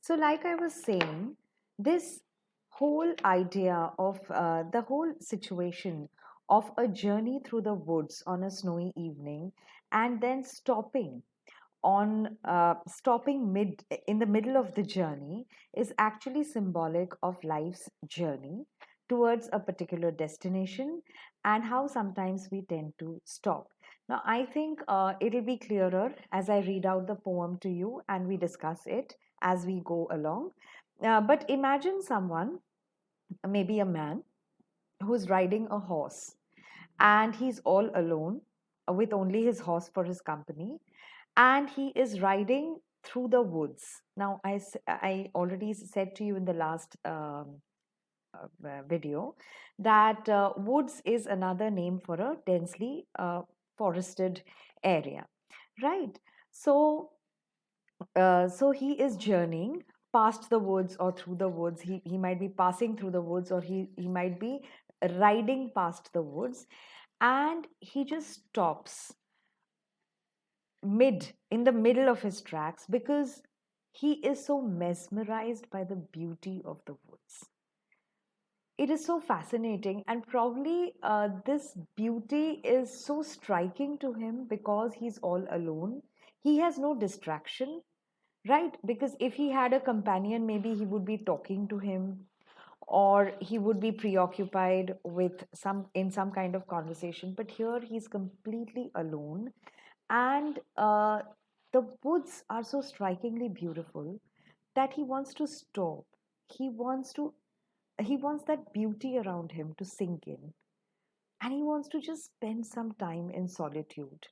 So, like I was saying, this whole idea of the whole situation of a journey through the woods on a snowy evening and then stopping mid in the middle of the journey is actually symbolic of life's journey towards a particular destination and how sometimes we tend to stop. Now, I think it'll be clearer as I read out the poem to you and we discuss it as we go along. But imagine someone, maybe a man, who's riding a horse and he's all alone with only his horse for his company, and he is riding through the woods. Now, I already said to you in the last video that woods is another name for a densely forested area, right? So, so he is journeying past the woods or through the woods. He might be passing through the woods, or he might be riding past the woods, and he just stops in the middle of his tracks because he is so mesmerized by the beauty of the woods. It is so fascinating, and probably this beauty is so striking to him because he's all alone. He has no distraction, right? Because if he had a companion, maybe he would be talking to him, or he would be preoccupied with some kind of conversation. But here he's completely alone, and the woods are so strikingly beautiful that he wants to stop. He wants to he wants that beauty around him to sink in, and he wants to just spend some time in solitude,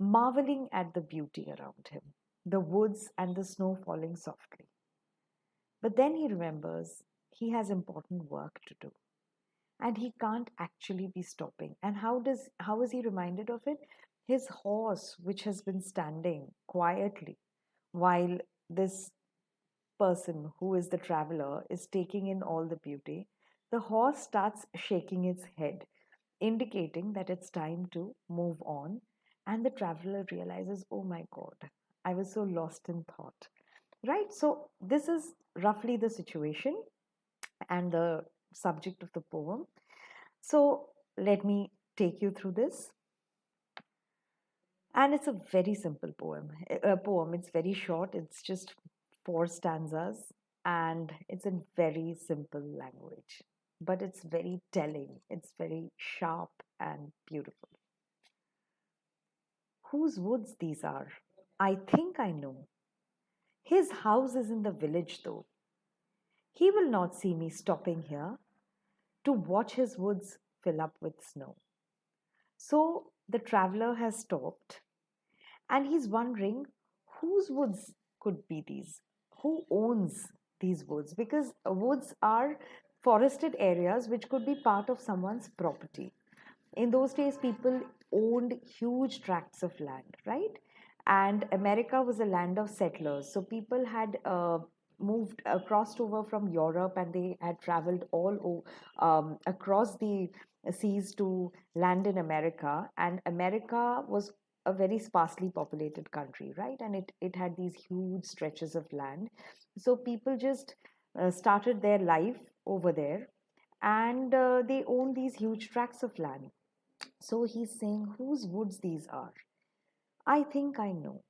marveling at the beauty around him, the woods and the snow falling softly. But then he remembers he has important work to do and he can't actually be stopping. And how is he reminded of it? His horse, which has been standing quietly while this person, who is the traveler, is taking in all the beauty, the horse starts shaking its head, indicating that it's time to move on. And the traveler realizes, oh my God, I was so lost in thought. Right? So, this is roughly the situation and the subject of the poem. So, let me take you through this. And it's a very simple poem. It's very short, it's just four stanzas, and it's in very simple language. But it's very telling, it's very sharp and beautiful. Whose woods these are? I think I know. His house is in the village, though. He will not see me stopping here to watch his woods fill up with snow. So the traveler has stopped and he's wondering whose woods could be these? Who owns these woods? Because woods are forested areas which could be part of someone's property. In those days, people owned huge tracts of land, right? And America was a land of settlers. So people had crossed over from Europe, and they had traveled across the seas to land in America. And America was a very sparsely populated country, right? And it had these huge stretches of land. So people just started their life over there, and they own these huge tracts of land. So he's saying whose woods these are. I think I know.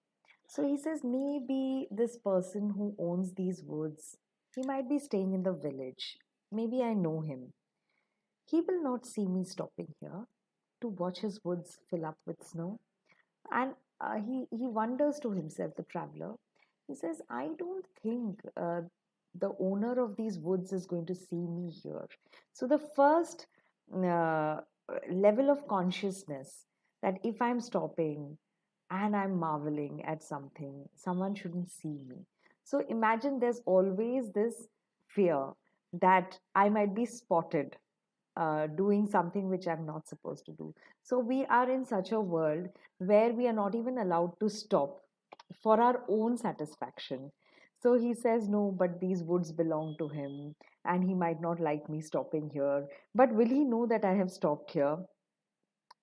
So he says maybe this person who owns these woods, he might be staying in the village. Maybe I know him. He will not see me stopping here to watch his woods fill up with snow. And he wonders to himself, the traveler. He says, I don't think the owner of these woods is going to see me here. So the first uh, level of consciousness, that if I'm stopping and I'm marveling at something, someone shouldn't see me. So imagine there's always this fear that I might be spotted doing something which I'm not supposed to do. So we are in such a world where we are not even allowed to stop for our own satisfaction. So he says, no, but these woods belong to him, and he might not like me stopping here. But will he know that I have stopped here?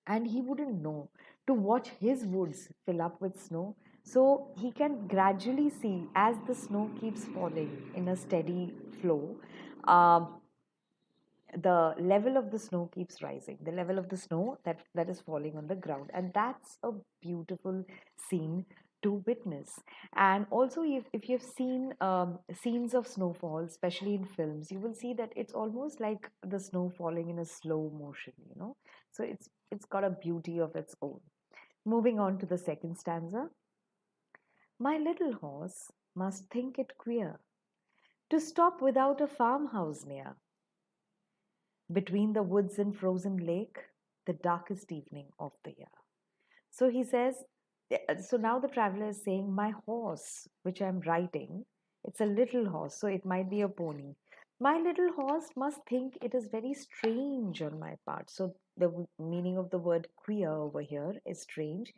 And he wouldn't know. To watch his woods fill up with snow, So he can gradually see as the snow keeps falling in a steady flow. Um, the level of the snow keeps rising, the level of the snow that is falling on the ground, and that's a beautiful scene to witness. And also, if you've seen scenes of snowfall, especially in films, you will see that it's almost like the snow falling in a slow motion, so it's got a beauty of its own. Moving on to the second stanza. My little horse must think it queer to stop without a farmhouse near. Between the woods and frozen lake, the darkest evening of the year. So he says, so now the traveler is saying, my horse, which I'm riding, it's a little horse, so it might be a pony. My little horse must think it is very strange on my part. So the meaning of the word queer over here is strange.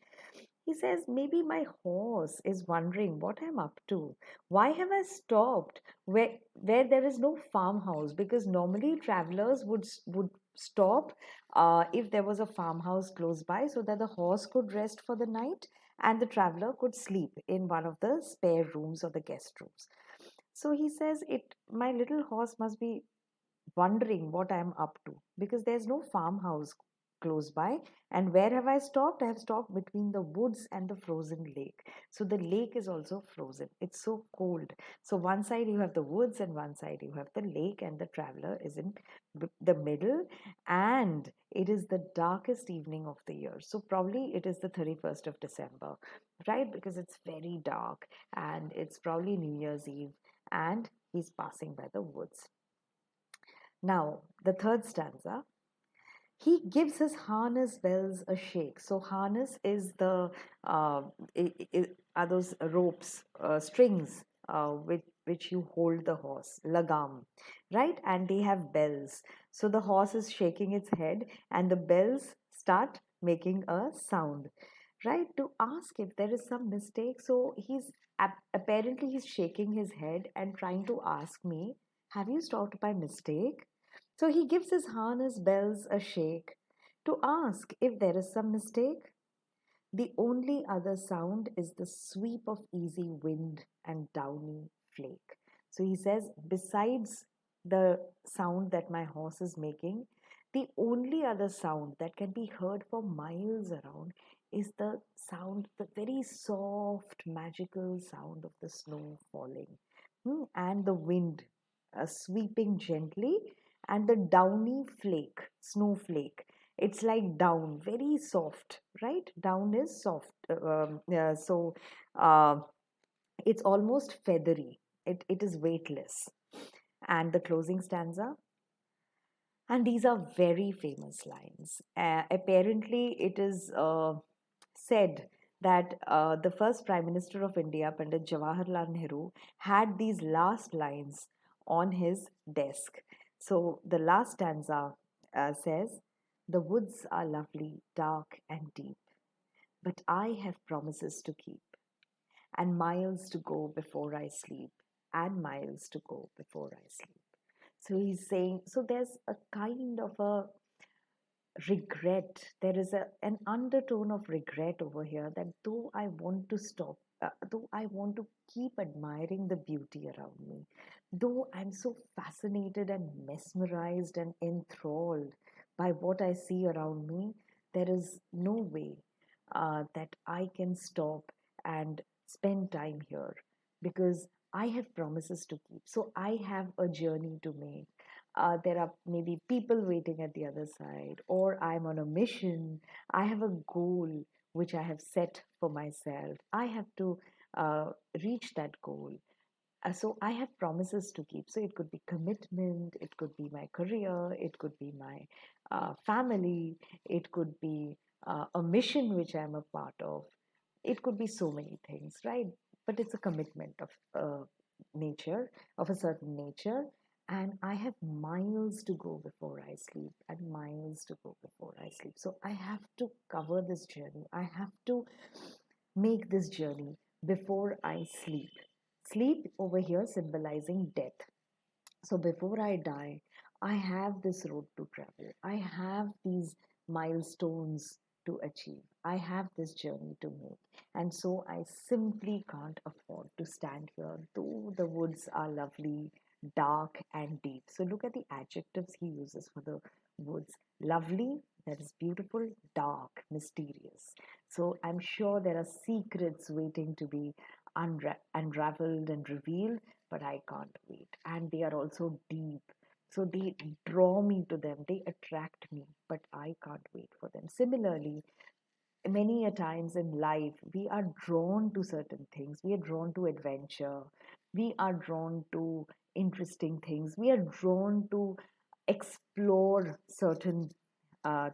He says, maybe my horse is wondering what I'm up to. Why have I stopped where there is no farmhouse? Because normally travelers would stop if there was a farmhouse close by so that the horse could rest for the night and the traveler could sleep in one of the spare rooms or the guest rooms. So he says, it my little horse must be wondering what I'm up to because there's no farmhouse close by. And where have I stopped? I have stopped between the woods and the frozen lake. So the lake is also frozen. It's so cold. So one side you have the woods, and one side you have the lake, and the traveler is in the middle. And it is the darkest evening of the year. So probably it is the 31st of December, right? Because it's very dark and it's probably New Year's Eve, and he's passing by the woods. Now, the third stanza, he gives his harness bells a shake. So, harness is uh, are those ropes, strings with which you hold the horse, lagam, right? And they have bells. So, the horse is shaking its head, and the bells start making a sound, right? To ask if there is some mistake. So, apparently he's shaking his head and trying to ask me, have you stopped by mistake? So he gives his harness bells a shake to ask if there is some mistake. The only other sound is the sweep of easy wind and downy flake. So he says, besides the sound that my horse is making, the only other sound that can be heard for miles around is the sound, the very soft, magical sound of the snow falling. And the wind sweeping gently, and the downy flake, snowflake. It's like down, very soft, right? Down is soft. So uh, it's almost feathery. It is weightless. And the closing stanza. And these are very famous lines. Apparently, it is said that the first Prime Minister of India, Pandit Jawaharlal Nehru, had these last lines on his desk. So the last stanza says, the woods are lovely, dark, and deep, but I have promises to keep, and miles to go before I sleep, and miles to go before I sleep. So he's saying, so there's a kind of a regret. There is an undertone of regret over here that though I want to stop, though I want to keep admiring the beauty around me, though I'm so fascinated and mesmerized and enthralled by what I see around me, there is no way that I can stop and spend time here because I have promises to keep. So I have a journey to make. There are maybe people waiting at the other side, or I'm on a mission. I have a goal which I have set for myself. I have to uh, reach that goal. So I have promises to keep. So it could be commitment, it could be my career, it could be my family, it could be a mission which I'm a part of. It could be so many things, right? But it's a commitment of nature, of a certain nature. And I have miles to go before I sleep, and miles to go before I sleep. So I have to cover this journey. I have to make this journey before I sleep. Sleep over here symbolizing death. So before I die, I have this road to travel. I have these milestones to achieve. I have this journey to make. And so I simply can't afford to stand here, though the woods are lovely, dark, and deep. So look at the adjectives he uses for the woods: lovely, that is beautiful; dark, mysterious. So I'm sure there are secrets waiting to be unraveled and revealed, but I can't wait. And they are also deep. So they draw me to them, they attract me, but I can't wait for them. Similarly, many a times in life, we are drawn to certain things. We are drawn to adventure. We are drawn to interesting things. We are drawn to explore certain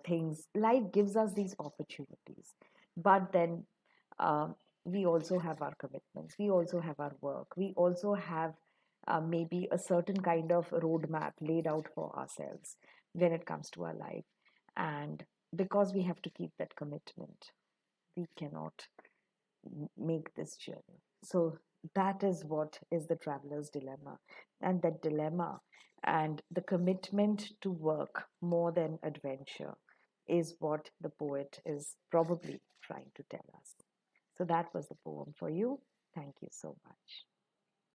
things. Life gives us these opportunities. But then we also have our commitments. We also have our work. We also have maybe a certain kind of roadmap laid out for ourselves when it comes to our life. And because we have to keep that commitment, we cannot make this journey. So that is what is the traveler's dilemma. And that dilemma and the commitment to work more than adventure is what the poet is probably trying to tell us. So that was the poem for you. Thank you so much.